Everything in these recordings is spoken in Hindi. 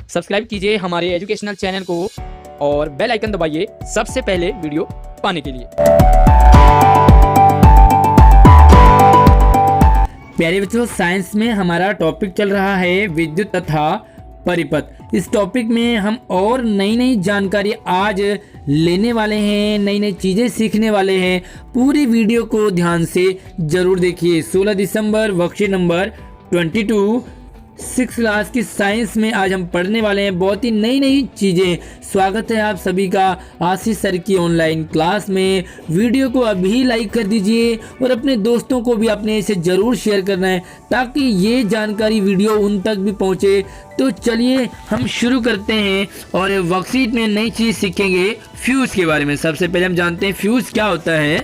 सब्सक्राइब कीजिए हमारे एजुकेशनल चैनल को और बेल आइकन दबाइए सबसे पहले वीडियो पाने के लिए। प्यारे बच्चों, साइंस में हमारा टॉपिक चल रहा है विद्युत तथा परिपथ। इस टॉपिक में हम और नई नई जानकारी आज लेने वाले हैं, नई नई चीज़ें सीखने वाले हैं। पूरी वीडियो को ध्यान से जरूर देखिए। 16 दिसंबर वर्कशीट नंबर 22 6 क्लास की साइंस में आज हम पढ़ने वाले हैं बहुत ही नई नई चीज़ें। स्वागत है आप सभी का आशीष सर की ऑनलाइन क्लास में। वीडियो को अभी लाइक कर दीजिए और अपने दोस्तों को भी अपने इसे ज़रूर शेयर करना है ताकि ये जानकारी वीडियो उन तक भी पहुंचे। तो चलिए हम शुरू करते हैं और वर्कशीट में नई चीज़ सीखेंगे फ्यूज़ के बारे में। सबसे पहले हम जानते हैं फ्यूज़ क्या होता है।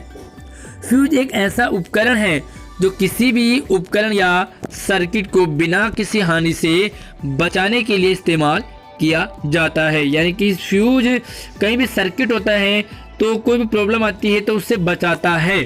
फ्यूज़ एक ऐसा उपकरण है जो किसी भी उपकरण या सर्किट को बिना किसी हानि से बचाने के लिए इस्तेमाल किया जाता है। यानी कि फ्यूज कहीं भी सर्किट होता है तो कोई भी प्रॉब्लम आती है तो उससे बचाता है।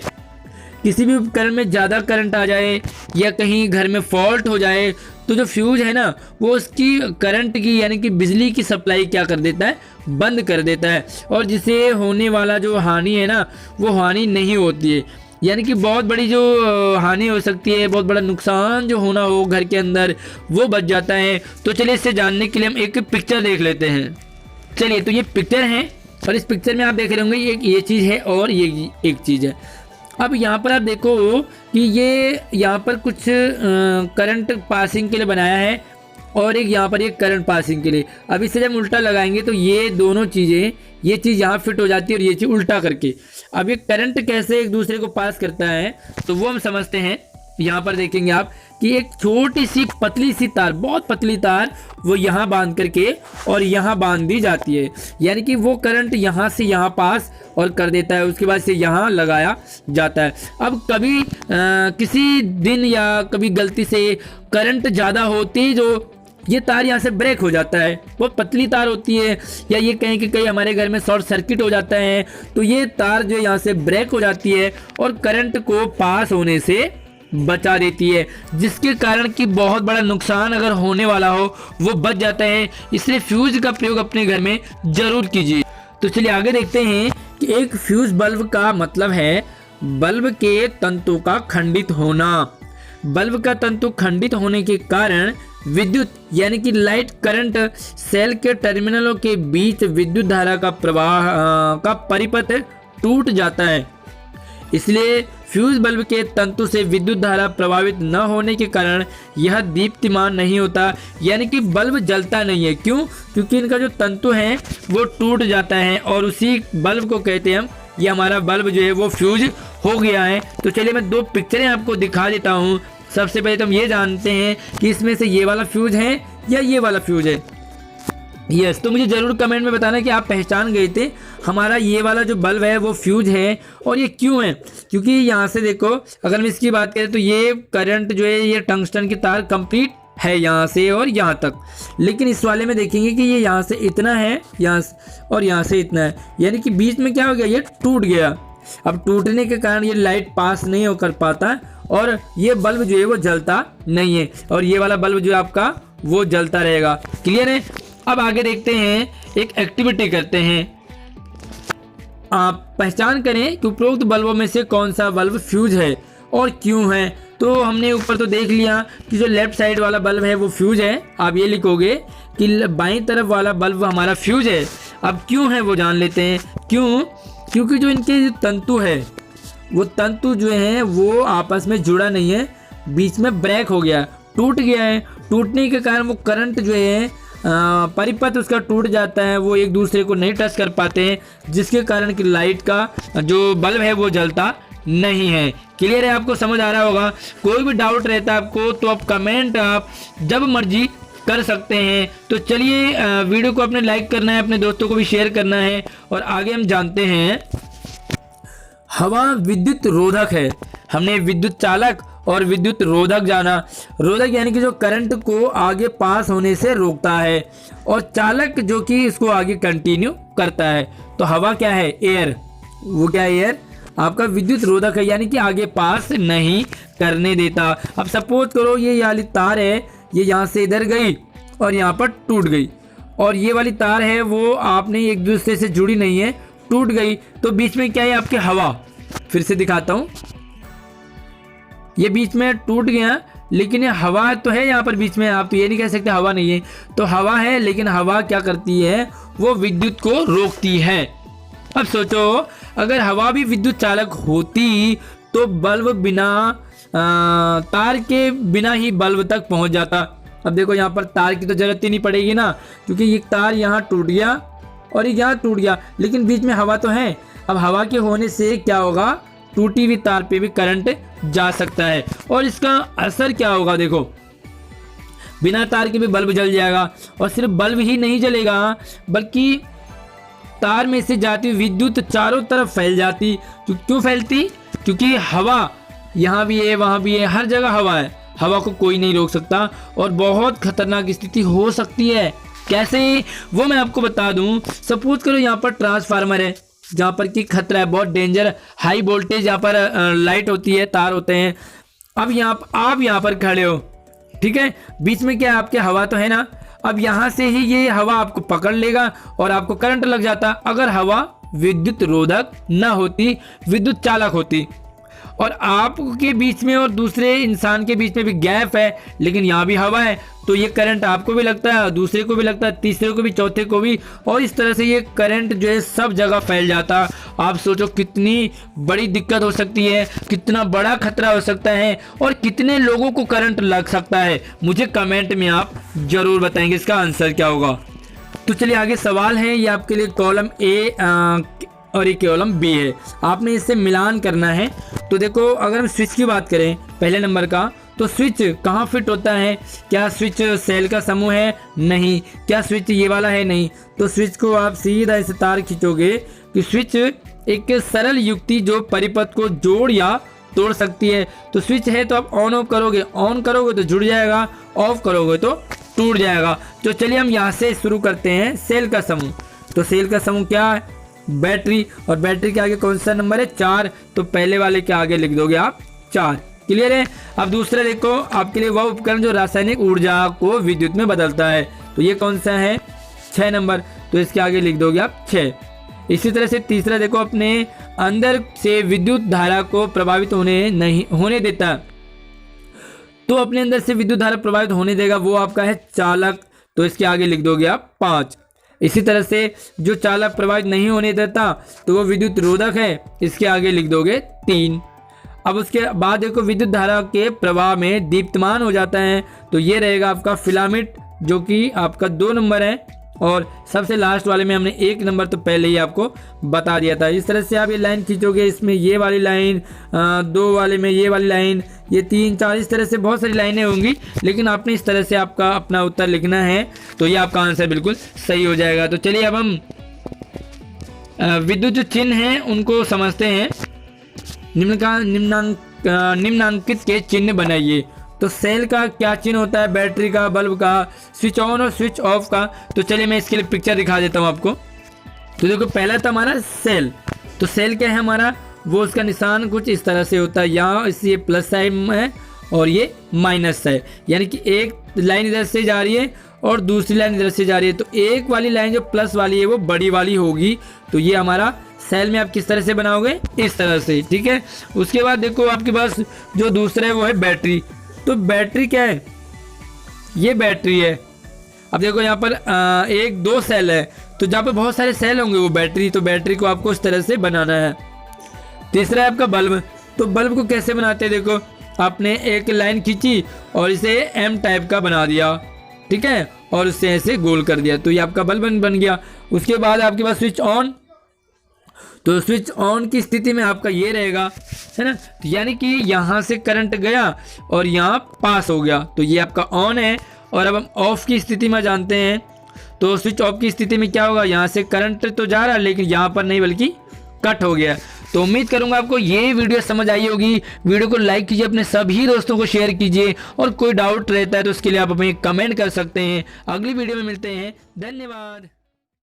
किसी भी उपकरण में ज़्यादा करंट आ जाए या कहीं घर में फॉल्ट हो जाए तो जो फ्यूज है ना वो उसकी करंट की यानी कि बिजली की सप्लाई क्या कर देता है, बंद कर देता है। और जिससे होने वाला जो हानि है ना वो हानि नहीं होती है। यानी कि बहुत बड़ी जो हानि हो सकती है, बहुत बड़ा नुकसान जो होना हो घर के अंदर वो बच जाता है। तो चलिए इससे जानने के लिए हम एक पिक्चर देख लेते हैं। चलिए तो ये पिक्चर है और इस पिक्चर में आप देख रहे होंगे ये चीज़ है और ये एक चीज़ है। अब यहाँ पर आप देखो कि ये यहाँ पर कुछ करंट पासिंग के लिए बनाया है और एक यहाँ पर एक करंट पासिंग के लिए। अब इसे जब उल्टा लगाएंगे तो ये दोनों चीज़ें, ये चीज़ यहाँ फिट हो जाती है और ये चीज़ उल्टा करके। अब ये करंट कैसे एक दूसरे को पास करता है तो वो हम समझते हैं। यहाँ पर देखेंगे आप कि एक छोटी सी पतली सी तार, बहुत पतली तार, वो यहाँ बांध करके और यहाँ बांध दी जाती है। यानी कि वो करंट यहाँ से यहाँ पास और कर देता है, उसके बाद से यहाँ लगाया जाता है। अब कभी किसी दिन या कभी गलती से करंट ज़्यादा होती जो ये तार यहाँ से ब्रेक हो जाता है, बहुत पतली तार होती है, या ये कहीं कि कहीं हमारे घर में शॉर्ट सर्किट हो जाता है तो ये तार जो यहाँ से ब्रेक हो जाती है और करंट को पास होने से बचा देती है, जिसके कारण कि बहुत बड़ा नुकसान अगर होने वाला हो वो बच जाता है। इसलिए फ्यूज का प्रयोग अपने घर में जरूर कीजिए। तो चलिए आगे देखते हैं कि एक फ्यूज बल्ब का मतलब है बल्ब के तंतु का खंडित होना। बल्ब का तंतु खंडित होने के कारण विद्युत यानी कि लाइट करंट सेल के टर्मिनलों के बीच विद्युत धारा का प्रवाह का परिपथ टूट जाता है। इसलिए फ्यूज बल्ब के तंतु से विद्युत धारा प्रभावित न होने के कारण यह दीप्तिमान नहीं होता, यानी कि बल्ब जलता नहीं है। क्यों? क्योंकि इनका जो तंतु है वो टूट जाता है और उसी बल्ब को कहते हैं हम, ये हमारा बल्ब जो है वो फ्यूज हो गया है। तो चलिए मैं दो पिक्चरें आपको दिखा देता हूँ। सबसे पहले तो हम ये जानते हैं कि इसमें से ये वाला फ्यूज है या ये वाला फ्यूज है। यस, तो मुझे ज़रूर कमेंट में बताना कि आप पहचान गए थे हमारा ये वाला जो बल्ब है वो फ्यूज है। और ये क्यों है? क्योंकि यहाँ से देखो, अगर हम इसकी बात करें तो ये करंट जो है ये टंगस्टन की तार कंप्लीट है यहाँ से और यहाँ तक। लेकिन इस वाले में देखेंगे कि ये यहाँ से इतना है, यहाँ और यहाँ से इतना है, यानी कि बीच में क्या हो गया, ये टूट गया। अब टूटने के कारण ये लाइट पास नहीं होकर पाता और ये बल्ब जो है वो जलता नहीं है, और ये वाला बल्ब जो है आपका वो जलता रहेगा। क्लियर है? अब आगे देखते हैं, एक एक्टिविटी करते हैं। आप पहचान करें कि उपरोक्त बल्बों में से कौन सा बल्ब फ्यूज है और क्यों है। तो हमने ऊपर तो देख लिया कि जो लेफ्ट साइड वाला बल्ब है वो फ्यूज है। आप ये लिखोगे कि बाईं तरफ वाला बल्ब हमारा फ्यूज है। अब क्यों है वो जान लेते हैं। क्यों? क्योंकि जो इनके जो तंतु है वो तंतु जो है वो आपस में जुड़ा नहीं है, बीच में ब्रेक हो गया, टूट गया है। टूटने के कारण वो करंट जो है परिपथ उसका टूट जाता है, वो एक दूसरे को नहीं टच कर पाते हैं, जिसके कारण कि लाइट का जो बल्ब है वो जलता नहीं है। क्लियर है? आपको समझ आ रहा होगा। कोई भी डाउट रहता है आपको तो आप कमेंट आप जब मर्जी कर सकते हैं। तो चलिए वीडियो को अपने लाइक करना है, अपने दोस्तों को भी शेयर करना है और आगे हम जानते हैं। हवा विद्युत रोधक है। हमने विद्युत चालक और विद्युत रोधक जाना। रोधक यानी कि जो करंट को आगे पास होने से रोकता है, और चालक जो कि इसको आगे कंटिन्यू करता है। तो हवा क्या है? एयर। वो क्या है? एयर आपका विद्युत रोधक है, यानी कि आगे पास नहीं करने देता। अब सपोज करो ये वाली तार है, ये यहाँ से इधर गई और यहाँ पर टूट गई। और ये वाली तार है वो आपने एक दूसरे से जुड़ी नहीं है, टूट गई, तो बीच में क्या है आपके हवा। फिर से दिखाता हूँ, ये बीच में टूट गया, लेकिन ये हवा तो है यहाँ पर बीच में, आप तो ये नहीं कह सकते हवा नहीं है, तो हवा है, लेकिन हवा क्या करती है, वो विद्युत को रोकती है। अब सोचो अगर हवा भी विद्युत चालक होती तो बल्ब बिना तार के बिना ही बल्ब तक पहुंच जाता। अब देखो यहाँ पर तार की तो जरूरत ही नहीं पड़ेगी ना, क्योंकि ये तार यहाँ टूट गया और ये यहाँ टूट गया, लेकिन बीच में हवा तो है। अब हवा के होने से क्या होगा, टूटी हुई तार पे भी करंट जा सकता है। और इसका असर क्या होगा, देखो बिना तार के भी बल्ब जल जाएगा, और सिर्फ बल्ब ही नहीं जलेगा बल्कि तार में से जाती हुई विद्युत चारों तरफ फैल जाती। क्यों फैलती, क्योंकि हवा यहाँ भी है, वहाँ भी है, हर जगह हवा है, हवा को कोई नहीं रोक सकता, और बहुत खतरनाक स्थिति हो सकती है। कैसे, वो मैं आपको बता दूं। सपोज करो यहाँ पर ट्रांसफार्मर है जहाँ पर कि खतरा है, बहुत डेंजर, हाई वोल्टेज यहाँ पर लाइट होती है, तार होते हैं। अब आप यहाँ पर खड़े हो, ठीक है, बीच में क्या है आपके हवा तो है ना, अब यहाँ से ही ये हवा आपको पकड़ लेगा और आपको करंट लग जाता। अगर हवा विद्युत रोधक न होती, विद्युत चालक होती, और आपके बीच में और दूसरे इंसान के बीच में भी गैप है, लेकिन यहाँ भी हवा है, तो ये करंट आपको भी लगता है, दूसरे को भी लगता है, तीसरे को भी, चौथे को भी, और इस तरह से ये करंट जो है सब जगह फैल जाता। आप सोचो कितनी बड़ी दिक्कत हो सकती है, कितना बड़ा खतरा हो सकता है, और कितने लोगों को करंट लग सकता है। मुझे कमेंट में आप जरूर बताएंगे इसका आंसर क्या होगा। तो चलिए आगे सवाल है, ये आपके लिए कॉलम ए और एक कॉलम बी है, आपने इससे मिलान करना है। तो देखो अगर हम स्विच की बात करें पहले नंबर का, तो स्विच कहाँ फिट होता है, क्या स्विच सेल का समूह है, नहीं, क्या स्विच ये वाला है, नहीं, तो स्विच को आप सीधा इसे तार खींचोगे कि स्विच एक सरल युक्ति जो परिपथ को जोड़ या तोड़ सकती है। तो स्विच है तो आप ऑन करोगे तो जुड़ जाएगा, ऑफ करोगे तो टूट जाएगा। तो चलिए हम यहाँ से शुरू करते हैं, सेल का समूह। तो सेल का समूह क्या है, बैटरी, और बैटरी के आगे कौन सा नंबर है, 4, तो पहले वाले के आगे लिख दोगे आप 4। क्लियर है। अब दूसरा देखो आपके लिए वह उपकरण जो रासायनिक ऊर्जा को विद्युत में बदलता है, तो ये कौन सा है, 6 नंबर, तो इसके आगे लिख दोगे आप 6। इसी तरह से तीसरा देखो, अपने अंदर से विद्युत धारा को प्रभावित होने देता, तो अपने अंदर से विद्युत धारा प्रभावित होने देगा, वो आपका है चालक, तो इसके आगे लिख दोगे आप 5। इसी तरह से जो चालक प्रभावित नहीं होने देता तो वो विद्युत रोधक है, इसके आगे लिख दोगे 3। अब उसके बाद देखो विद्युत धारा के प्रवाह में दीप्तमान हो जाता है, तो ये रहेगा आपका फिलामेंट, जो कि आपका 2 नंबर है, और सबसे लास्ट वाले में हमने 1 नंबर तो पहले ही आपको बता दिया था। इस तरह से आप ये लाइन खींचोगे, इसमें ये वाली लाइन, 2 वाले में ये वाली लाइन, ये 3 4, इस तरह से बहुत सारी लाइनें होंगी, लेकिन आपने इस तरह से आपका अपना उत्तर लिखना है, तो ये आपका आंसर बिल्कुल सही हो जाएगा। तो चलिए अब हम विद्युत जो चिन्ह हैं उनको समझते हैं। निम्नांकित के चिन्ह बनाइए। तो सेल का क्या चिन्ह होता है, बैटरी का, बल्ब का, स्विच ऑन और स्विच ऑफ का। तो चलिए मैं इसके लिए पिक्चर दिखा देता हूँ आपको। तो देखो पहला था हमारा सेल, तो सेल क्या है हमारा, वो उसका निशान कुछ इस तरह से होता है, यहाँ ये प्लस साइन है और ये माइनस है, यानी कि एक लाइन इधर से जा रही है और दूसरी लाइन इधर से जा रही है, तो एक वाली लाइन जो प्लस वाली है वो बड़ी वाली होगी। तो ये हमारा सेल में आप किस तरह से बनाओगे, इस तरह से, ठीक है। उसके बाद देखो आपके पास जो दूसरा है वो है बैटरी। तो बैटरी क्या है, ये बैटरी है। अब देखो यहाँ पर 1 2 सेल है, तो जहाँ पे बहुत सारे सेल होंगे वो बैटरी, तो बैटरी को आपको इस तरह से बनाना है। तीसरा है आपका बल्ब। तो बल्ब को कैसे बनाते हैं, देखो आपने एक लाइन खींची और इसे एम टाइप का बना दिया, ठीक है, और उससे ऐसे गोल कर दिया, तो ये आपका बल्ब बन गया। उसके बाद आपके पास स्विच ऑन, तो स्विच ऑन की स्थिति में आपका ये रहेगा, है ना, तो यानी कि यहाँ से करंट गया और यहाँ पास हो गया, तो ये आपका ऑन है। और अब हम ऑफ की स्थिति में जानते हैं, तो स्विच ऑफ की स्थिति में क्या होगा, यहाँ से करंट तो जा रहा है लेकिन यहाँ पर नहीं बल्कि कट हो गया। तो उम्मीद करूंगा आपको ये वीडियो समझ आई होगी। वीडियो को लाइक कीजिए, अपने सभी दोस्तों को शेयर कीजिए, और कोई डाउट रहता है तो उसके लिए आप हमें कमेंट कर सकते हैं। अगली वीडियो में मिलते हैं, धन्यवाद।